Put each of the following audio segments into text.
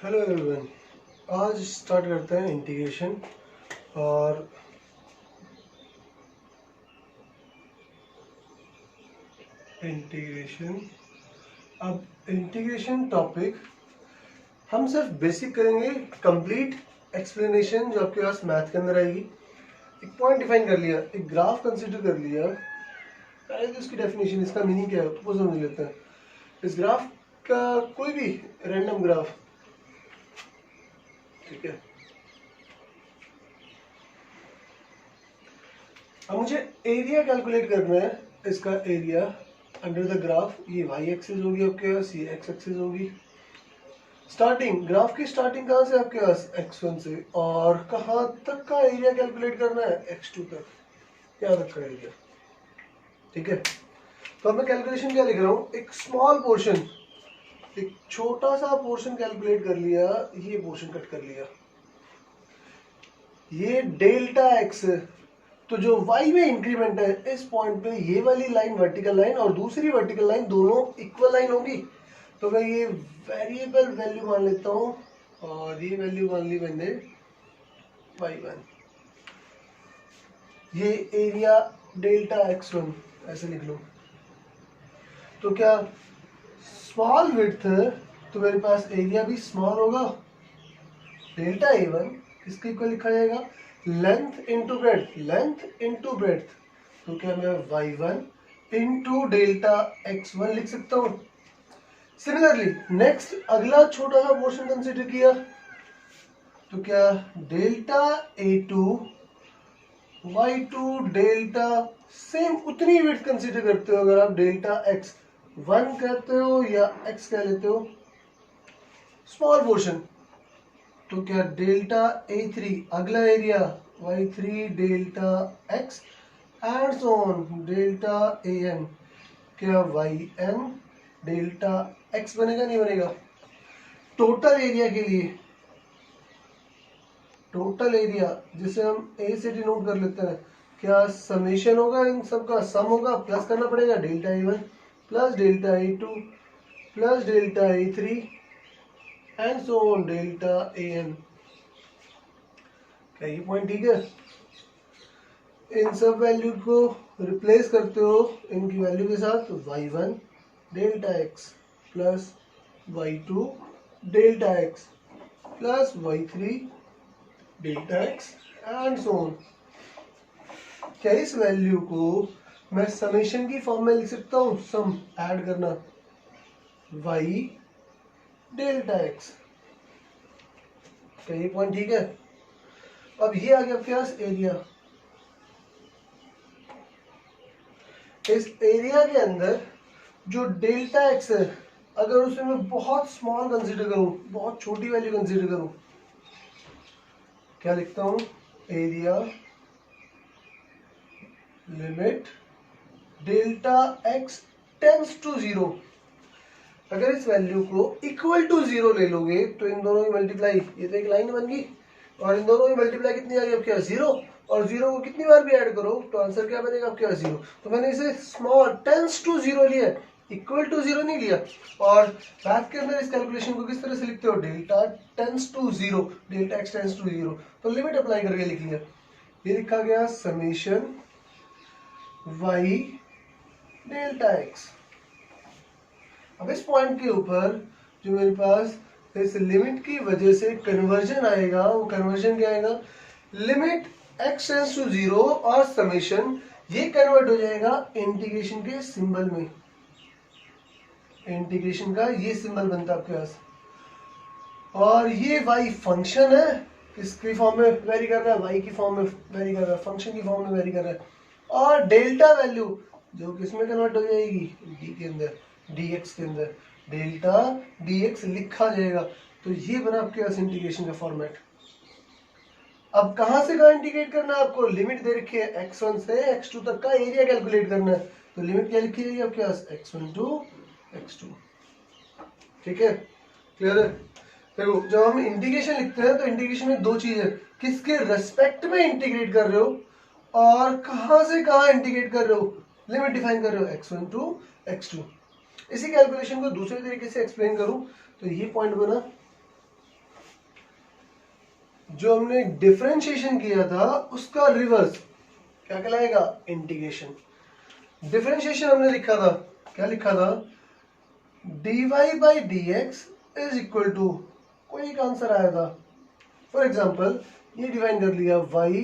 Hello everyone. आज start करते हैं इंटीग्रेशन। और अब इंटीग्रेशन टॉपिक हम सिर्फ बेसिक करेंगे। कंप्लीट एक्सप्लेनेशन जो आपके पास मैथ के अंदर आएगी। एक पॉइंट डिफाइन कर लिया, एक ग्राफ कंसिडर कर लिया, पहले तो इसकी डेफिनेशन, इसका मीनिंग क्या है वो समझ लेते हैं। इस ग्राफ का कोई भी रैंडम ग्राफ, ठीक है। अब मुझे एरिया कैलकुलेट करना है। इसका एरिया अंडर द ग्राफ, ये वाई एक्सिस होगी आपके पास, ये एक्स एक्सिस होगी। स्टार्टिंग ग्राफ की स्टार्टिंग कहाँ से आपके पास x1 से, और कहाँ तक का एरिया कैलकुलेट करना है x2 तक, यहाँ तक का एरिया, ठीक है। तो अब मैं कैलकुलेशन क्या लिख रहा हूँ, एक स्मॉल पोर्शन, एक छोटा सा पोर्शन कैलकुलेट कर लिया, ये पोर्शन कट कर लिया, ये डेल्टा एक्स। तो जो y में इंक्रीमेंट है इस पॉइंट पे, ये वाली लाइन वर्टिकल लाइन और दूसरी वर्टिकल लाइन दोनों इक्वल लाइन होगी। तो मैं ये वेरिएबल वैल्यू मान लेता हूं और ये वैल्यू मान ली मैंने y1। ये एरिया डेल्टा x1 ऐसे लिख लो। तो क्या स्मॉल विड्थ है तो मेरे पास एरिया भी स्मॉल होगा। डेल्टा a1 किसके इक्वल लिखा जाएगा, length into breadth, length into breadth. तो क्या मैं y1 इंटू डेल्टा x1 लिख सकता हूं। सिमिलरली नेक्स्ट अगला छोटा सा पोर्शन कंसिडर किया, तो क्या delta a2 y2 delta, same उतनी विड्थ कंसिडर करते हो अगर आप डेल्टा x1 कहते हो या x कह लेते हो, स्मॉल पोर्शन। तो क्या डेल्टा a3 अगला area y3 delta x and so on delta an, क्या yn डेल्टा x बनेगा नहीं बनेगा। टोटल एरिया के लिए, टोटल एरिया जिसे हम a से डिनोट कर लेते हैं, क्या समेशन होगा, इन सब का सम होगा, प्लस करना पड़ेगा delta a1 plus delta a2 plus delta a3 and so on delta an। क्या ये पॉइंट ठीक है। इन सब वैल्यू को रिप्लेस करते हो इनकी वैल्यू के साथ, y1 delta x plus y2 delta x plus y3 delta x and so on. क्या इस वैल्यू को मैं समेशन की फॉर्म में लिख सकता हूँ, सम ऐड करना y डेल्टा x। क्या ये पॉइंट ठीक है। अब ये आ गया आपके पास एरिया। इस एरिया के अंदर जो डेल्टा एक्स है, अगर उसे मैं बहुत स्मॉल कंसीडर करूं, बहुत छोटी वैल्यू कंसीडर करूं, क्या लिखता हूं, area limit delta x tends to zero. अगर इस वैल्यू को इक्वल टू जीरो ले लोगे तो इन दोनों की मल्टीप्लाई, ये तो एक लाइन बन गई, और इन दोनों की मल्टीप्लाई कितनी आ गई आपके पास, जीरो। और जीरो को कितनी बार भी ऐड करो तो आंसर क्या बनेगा आपके पास, जीरो। तो मैंने इसे स्मॉल टेंड्स टू जीरो लिया, इक्वल टू जीरो नहीं लिया। और मैथ के अंदर इस कैलकुलेशन को किस तरह से लिखते हो, delta tends to zero, delta x tends to zero, तो लिमिट अप्लाई करके लिख लिया। ये लिखा गया समेशन y डेल्टा एक्स। अब इस पॉइंट के ऊपर जो मेरे पास इस लिमिट की वजह से कन्वर्जन आएगा, वो कन्वर्जन क्या आएगा, limit x tends to zero और समेशन, ये कन्वर्ट हो जाएगा इंटीग्रेशन के सिंबल में। इंटीग्रेशन का ये सिंबल बनता है आपके पास, और ये y फंक्शन है, किसकी फॉर्म में वेरी कर रहा है, y की फॉर्म में वेरी कर रहा है, फंक्शन की फॉर्म में वेरी कर रहा है। और डेल्टा वैल्यू जो किसमें कन्वर्ट हो जाएगी, d के अंदर, dx के अंदर, डेल्टा dx लिखा जाएगा। तो ये बना आपके पास इंटीग्रेशन का फॉर्मेट। अब कहां से कहां इंटीग्रेट करना है आपको, लिमिट दे रखी है x1 से x2 तक का एरिया कैलकुलेट करना है। तो लिमिट क्या लिखी जाएगी आपके पास, x1 टू x2, ठीक है, क्लियर है। देखो जब हम इंटीग्रेशन लिखते हैं तो इंटीग्रेशन में दो चीज है, किसके रेस्पेक्ट में इंटीग्रेट कर रहे हो और कहां से कहां इंटीग्रेट कर रहे हो, लिमिट डिफाइन कर रहे हो x1 टू x2। इसी कैलकुलेशन को दूसरे तरीके से एक्सप्लेन करूं तो ये पॉइंट बना जो हमने डिफरेंशिएशन किया था उसका रिवर्स क्या कहलाएगा, इंटीग्रेशन। डिफरेंशिएशन हमने लिखा था, क्या लिखा था, dy by d x is equal to, कोई एक आंसर आया था, फॉर एग्जाम्पल ये डिफाइन कर लिया, y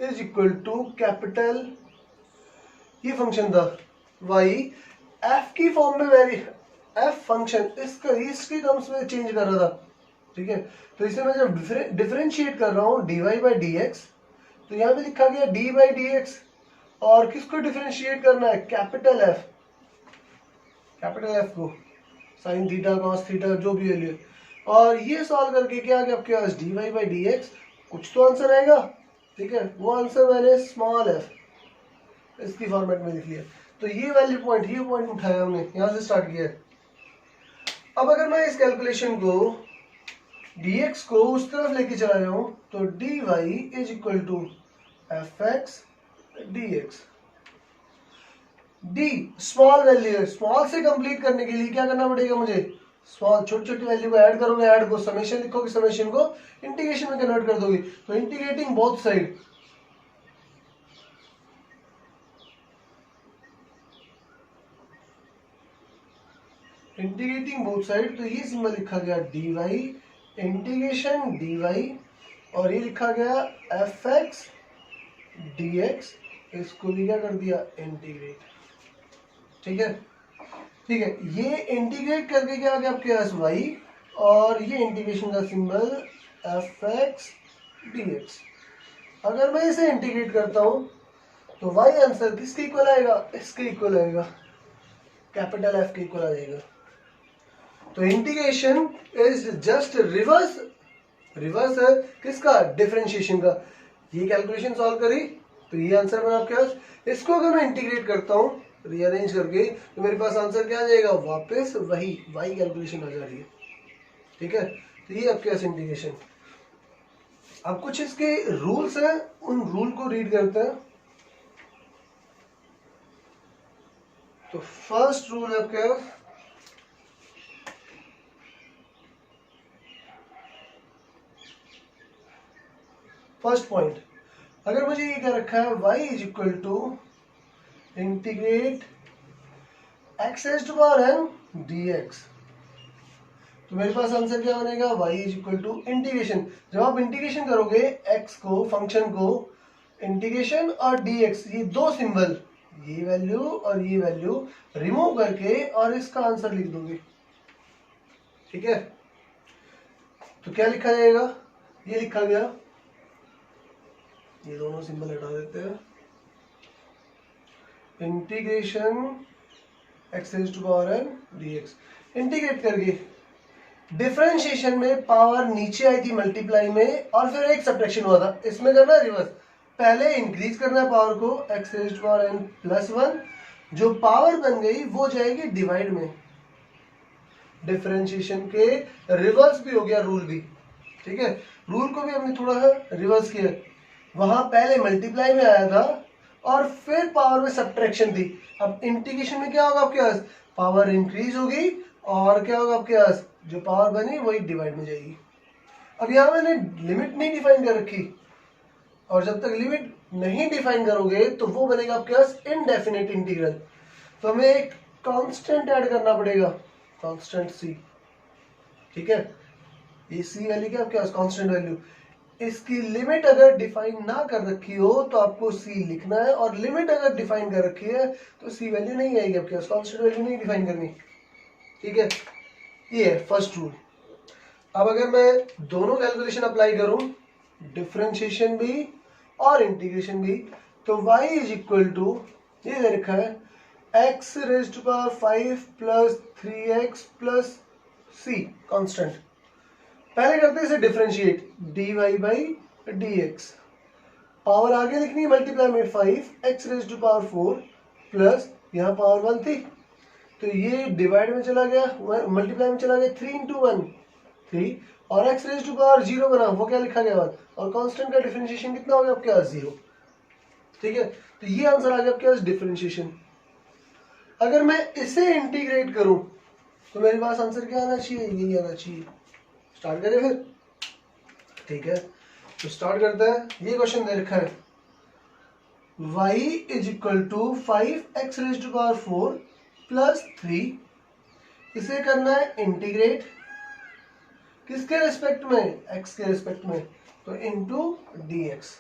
is equal to capital, ये फंक्शन था y f की फॉर्म में वेरी, f फंक्शन इसके टर्म्स में चेंज कर रहा था, ठीक है। तो इसे मैं जब डिफरेंशिएट कर रहा हूँ dy बाई डी एक्स, तो यहाँ पे लिखा गया d बाई डी एक्स, और किसको डिफरेंशिएट करना है, कैपिटल एफ को, साइन थीटा कॉस थीटा जो भी वैल्यू, और ये सॉल्व करके क्या आ गया आपके पास, dy बाई डी एक्स, कुछ तो आंसर आएगा, ठीक है। वो आंसर मैंने स्मॉल f इसकी फॉर्मेट में लिख लिया। तो ये वैल्यू पॉइंट, ये पॉइंट उठाया हमने, यहां से स्टार्ट किया है। अब अगर मैं इस कैलकुलेशन को dx को उस तरफ लेके चला जाऊं तो dy is equal to f x dx। d small value है, स्मॉल से कंप्लीट करने के लिए क्या करना पड़ेगा मुझे, स्मॉल छोटी छोटी वैल्यू को ऐड करोगे, ऐड को समेशन लिखोगे, समेशन को इंटीग्रेशन में कन्वर्ट कर दोगे, तो integrating both side, integrating both side, तो ये सिंबल लिखा गया dy इंटीग्रेशन dy, और ये लिखा गया एफ एक्स dx, इसको भी क्या कर दिया, इंटीग्रेट, ठीक है। ठीक है, ये इंटीग्रेट करके क्या आ गया आपके पास y, और ये इंटीग्रेशन का सिंबल एफ एक्स dx। अगर मैं इसे इंटीग्रेट करता हूं तो y आंसर किसके इक्वल आएगा, इसके इक्वल आएगा, कैपिटल F के इक्वल आ जाएगा। तो integration is just reverse, reverse है किसका, डिफरेंशिएशन का। ये कैलकुलेशन सॉल्व करी तो ये आंसर बना आपके पास। इसको अगर मैं इंटीग्रेट करता हूँ रीअरेंज करके, तो मेरे पास आंसर क्या आ जाएगा, वापस वही y कैलकुलेशन आ जा रही है, ठीक है। तो ये आपके पास इंटीग्रेशन। अब कुछ इसके रूल्स हैं, उन रूल को रीड करते हैं। तो फर्स्ट रूल है आपके पास, फर्स्ट पॉइंट, अगर मुझे ये क्या रखा है, y is equal to integrate x raise to power n dx, तो मेरे पास आंसर क्या बनेगा, y is equal to integration. जब आप इंटीग्रेशन करोगे x को, फंक्शन को, इंटीग्रेशन और dx, ये दो सिंबल, ये वैल्यू और ये वैल्यू रिमूव करके और इसका आंसर लिख दोगे, ठीक है। तो क्या लिखा जाएगा, ये लिखा गया, ये दोनों सिंबल हटा देते हैं, integration x raise to power n dx। Integrate करके डिफरेंशिएशन में पावर नीचे आई थी मल्टीप्लाई में, और फिर एक सब्ट्रैक्शन हुआ था, इसमें करना है रिवर्स, पहले इंक्रीज करना है पावर को x raise to power n plus 1, जो पावर बन गई वो जाएगी डिवाइड में। डिफरेंशिएशन के रिवर्स भी हो गया रूल भी, ठीक है। रूल को भी हमने थोड़ा सा रिवर्स किया, वहां पहले मल्टीप्लाई में आया था और फिर पावर में सब्ट्रैक्शन थी। अब इंटीग्रेशन में क्या होगा आपके पास, पावर इंक्रीज होगी और क्या होगा आपके पास, जो पावर बनी वही डिवाइड में जाएगी। अब यहाँ मैंने लिमिट नहीं डिफाइन कर रखी, और जब तक लिमिट नहीं डिफाइन करोगे तो वो बनेगा आपके पास इनडेफिनेट इंटीग्रल। तो हमें एक कांस्टेंट ऐड करना पड़ेगा, कांस्टेंट c, ठीक है। ये c वैल्यू क्या आपके पास, कांस्टेंट वैल्यू, इसकी लिमिट अगर डिफाइन ना कर रखी हो तो आपको c लिखना है, और लिमिट अगर डिफाइन कर रखी है तो c वैल्यू नहीं आएगी आपके पास, कांस्टेंट वैल्यू नहीं डिफाइन करनी, ठीक है। ये है फर्स्ट रूल। अब अगर मैं दोनों कैलकुलेशन अप्लाई करूं, डिफरेंशिएशन भी और इंटीग्रेशन भी, तो y इज इक्वल टू, ये दे रखा है x raise to power 5 plus 3x plus c constant. पहले करते हैं इसे differentiate, dy by dx, power आगे लिखनी है मल्टीप्लाई में 5 x raise to power 4 plus यहाँ पावर 1 थी, तो ये डिवाइड में चला गया, मल्टीप्लाई में चला गया, 3 इंटू 1 3, और x रेज़ टू पावर 0 बना, वो क्या लिखा गया 1, और कांस्टेंट का डिफरेंशिएशन कितना हो गया आपके पास, 0, ठीक है। तो ये आंसर आ गया आपके पास डिफरेंशिएशन। अगर मैं इसे इंटीग्रेट करूं तो मेरे पास आंसर क्या आना चाहिए, यही आना चाहिए। स्टार्ट करें फिर, ठीक है। तो स्टार्ट करते हैं। ये क्वेश्चन दे रखा है y is equal to 5x raise to power 4 plus 3। इसे करना है इंटीग्रेट, किसके रिस्पेक्ट में, x के रिस्पेक्ट में, तो इनटू dx।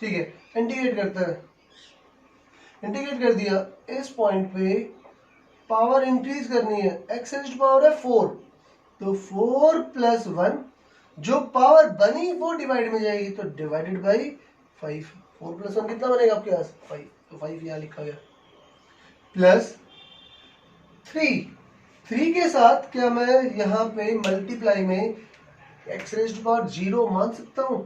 ठीक है, इंटीग्रेट करते हैं। इंटीग्रेट कर दिया, इस पॉइंट पे पावर इंक्रीज करनी है, x रेज टू पावर है 4, तो 4 प्लस 1, जो पावर बनी वो डिवाइड में जाएगी, तो डिवाइडेड बाई 5। 4 प्लस 1 कितना बनेगा आपके पास 5, तो 5 यहाँ लिखा गया, प्लस 3 के साथ क्या मैं यहाँ पे मल्टीप्लाई में x रेज टू पावर 0 मान सकता हूं?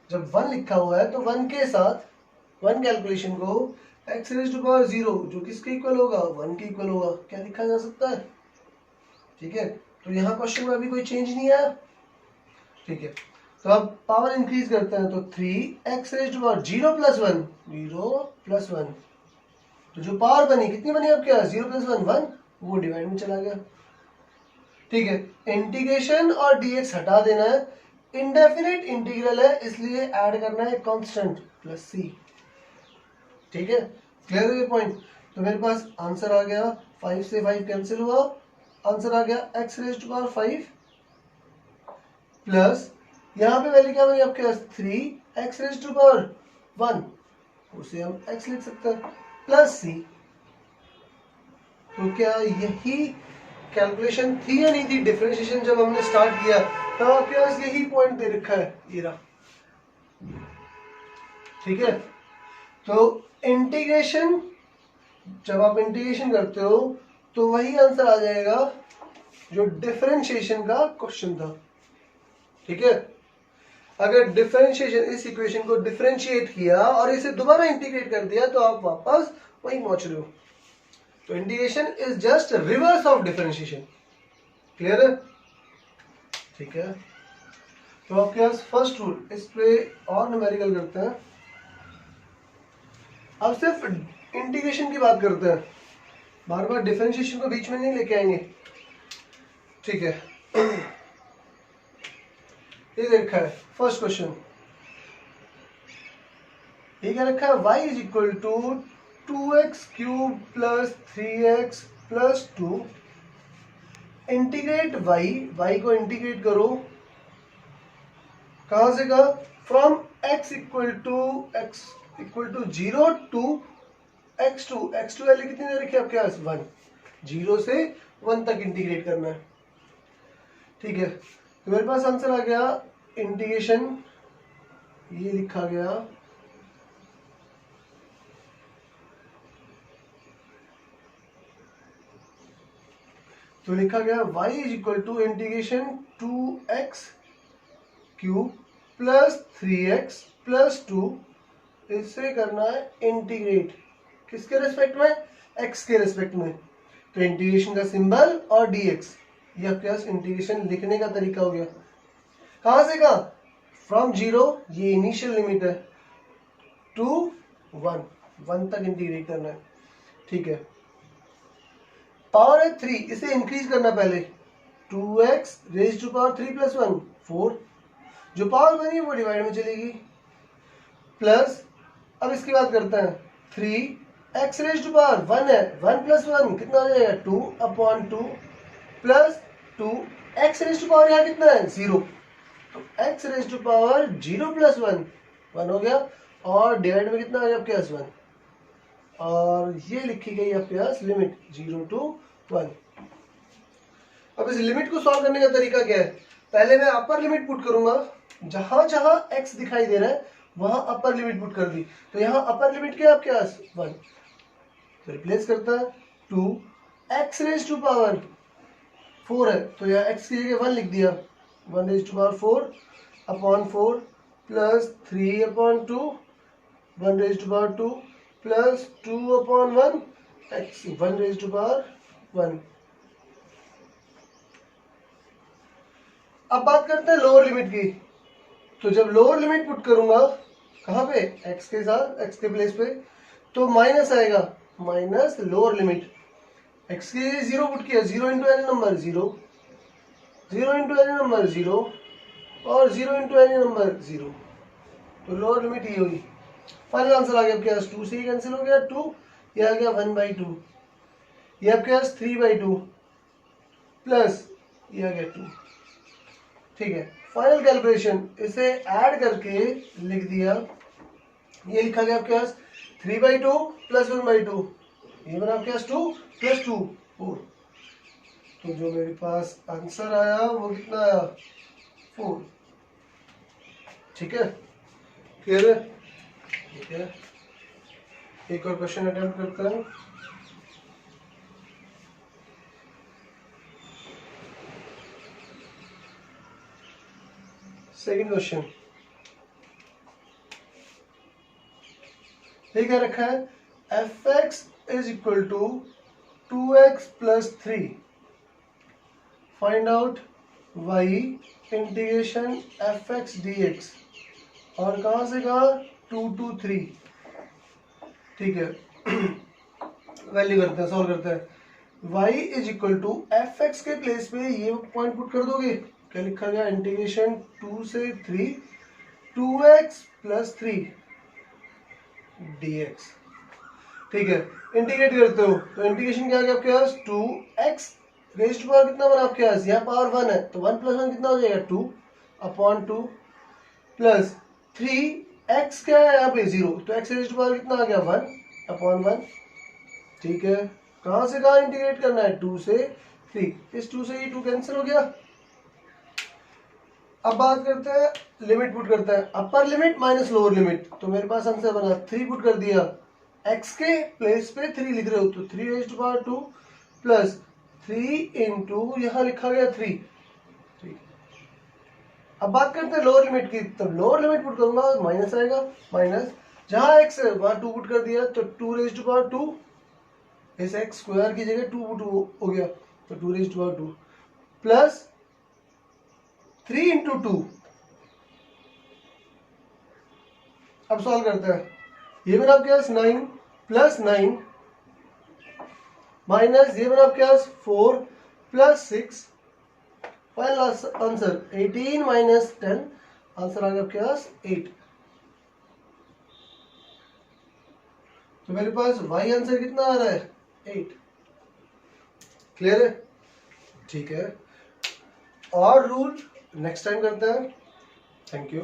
जब 1 लिखा हुआ है तो 1 के साथ 1 कैलकुलेशन को x रेज टू पावर 0 जो किसके इक्वल होगा, 1 के इक्वल होगा, क्या लिखा जा सकता है? ठीक है, तो यहाँ क्वेश्चन में अभी कोई चेंज नहीं आया। ठीक है, तो अब पावर इंक्रीज करते हैं, तो 3x raise to power 0 plus 1, 0 plus 1, तो जो पावर बनी कितनी बनी आपके यहाँ, 0 प्लस 1 1, वो डिवाइड में चला गया। ठीक है, इंटीग्रेशन और dx हटा देना है, इंडेफिनिट इंटीग्रल है इसलिए ऐड करना है कांस्टेंट प्लस c। ठीक है, क्लियर है ये पॉइंट? तो मेरे पास आंसर आ गया, 5 से 5 कैंसिल हुआ, आंसर आ गया x raise to power 5 plus यहाँ पे वैल्यू क्या बनी आपके पास, 3x रेज टू पावर 1, उसे हम x लिख सकते हैं, प्लस c। तो क्या यही कैलकुलेशन थी या नहीं थी? डिफरेंशिएशन जब हमने स्टार्ट किया तब आपके पास यही पॉइंट दे रखा है, ये रहा। ठीक है, तो इंटीग्रेशन, जब आप इंटीग्रेशन करते हो तो वही आंसर आ जाएगा जो डिफरेंशिएशन का क्वेश्चन था। ठीक है, अगर डिफरेंशिएशन, इस इक्वेशन को डिफरेंशिएट किया और इसे दोबारा इंटीग्रेट कर दिया तो आप वापस वहीं पहुंच रहे हो। तो integration is just reverse of differentiation. Clear है? ठीक है, तो आपके पास फर्स्ट रूल, इस पे और न्यूमेरिकल करते हैं। अब सिर्फ इंटीग्रेशन की बात करते हैं, बार बार डिफरेंशिएशन को बीच में नहीं लेके आएंगे। ठीक है, ये देखा है फर्स्ट क्वेश्चन, ये क्या रखा है, y is equal to 2x cube plus 3x plus 2। Integrate y को इंटीग्रेट करो, कहां से का, from x equal to 0 to x2 value कितनी दे रखी है आपके पास, 1, 0 से 1 तक इंटीग्रेट करना है। ठीक है, तो मेरे पास आंसर आ गया, इंटीग्रेशन ये लिखा गया, तो लिखा गया y is equal to integration 2x cube plus 3x plus 2, इससे करना है इंटीग्रेट, किसके रेस्पेक्ट में, x के रेस्पेक्ट में, तो इंटीग्रेशन का सिंबल और dx, ये आपके पास इंटीग्रेशन लिखने का तरीका हो गया। कहां से कहा, फ्रॉम 0, ये इनिशियल लिमिट है, टू 1 तक इंटीग्रेट करना है। ठीक है, पावर है 3, इसे इंक्रीज करना पहले, 2x raise to power 3 plus 1 4, जो पावर बनी वो डिवाइड में चलेगी, प्लस अब इसकी बात करते हैं, 3x रेज टू पावर 1 है, 1 प्लस 1 कितना हो जाएगा, 2/2 plus 2x raise to power यहाँ कितना है, 0, तो x raise to power 0 plus 1 हो गया, और डिवाइड में कितना आ गया आपके पास 1, और ये लिखी गई आपके पास लिमिट 0 to 1। अब इस लिमिट को सॉल्व करने का तरीका क्या है, पहले मैं अपर लिमिट पुट करूंगा, जहां जहां x दिखाई दे रहा है वहां अपर लिमिट पुट कर दी, तो यहाँ अपर लिमिट क्या है आपके पास 1, तो रिप्लेस करता है, 2x रेज टू पावर 4 है, तो यहाँ x की जगह 1 लिख दिया, 1 raise to power 4/4 plus 3/2, 1 raise to power 2 plus 2/1 x, 1 raise to power 1। अब बात करते हैं लोअर लिमिट की, तो जब लोअर लिमिट पुट करूंगा कहां पे, x के साथ, x के प्लेस पे, तो माइनस आएगा, माइनस लोअर लिमिट, x के लिए 0 पुट किया, 0 into any number 0, 0 into any number 0, और 0 इंटू एनी नंबर 0, तो लोअर लिमिट ये हुई। फाइनल आंसर आ गया आपके पास 2 से ही कैंसिल हो गया 2, ये आ गया 1/2, ये आपके पास 3/2 प्लस ये आ गया 2। ठीक है, फाइनल कैलकुलेशन इसे ऐड करके लिख दिया, ये लिखा गया आपके पास 3/2 प्लस 1/2, ये बना आपके पास 2 प्लस 2 4। तो जो मेरे पास आंसर आया वो कितना आया 4। ठीक है, क्लियर है? ठीक है, एक और क्वेश्चन अटेम्प्ट करता हूं। सेकंड क्वेश्चन ये क्या रखा है, fx is equal to 2x plus 3, find out y integration fx dx, और कहां से कहा 2 to 3। ठीक है, वैल्यू करते हैं, सॉल्व करते हैं। y is equal to fx के प्लेस पे ये पॉइंट पुट कर दोगे, क्या लिखा गया इंटीग्रेशन 2 से 3 2x प्लस 3 dx। ठीक है, इंटीग्रेट करते हो तो इंटीग्रेशन क्या आ गया आपके पास 2x रेज्ड टू पावर कितना बना आपके पास, यहाँ पावर 1 है तो 1 प्लस 1 कितना हो जाएगा 2/2 प्लस 3x क्या है यहाँ पे 0, तो x रेज्ड टू पावर कितना आ गया 1/1। ठीक है, कहां से कहां इंटीग्रेट करना है 2 से 3, इस 2 से ये 2 कैंसिल हो गया। अब बात करते हैं, लिमिट पुट करते हैं, upper limit minus lower limit, तो मेरे पास आंसर बना 3 पुट कर दिया, x के प्लेस पे 3 लिख रहे हो तो 3 raised to power 2 plus 3 into यहां लिखा गया 3। अब बात करते हैं लोअर लिमिट की, तो लोअर लिमिट पुट करूंगा माइनस आएगा, माइनस जहां x है वहां 2 पुट कर दिया तो 2 रेज्ड टू पावर 2, इस x स्क्वायर की जगह 2 पुट हो गया तो 2 raised to power 2 plus 3 into 2। अब सॉल्व करते हैं, ये बना आपके पास 9 प्लस 9 माइनस ये बना आपके पास 4 plus 6, final answer 18 minus 10, answer आ गया आपके पास 8। तो मेरे पास y आंसर कितना आ रहा है 8। क्लियर है? ठीक है, और रूल नेक्स्ट टाइम करते हैं। Thank you.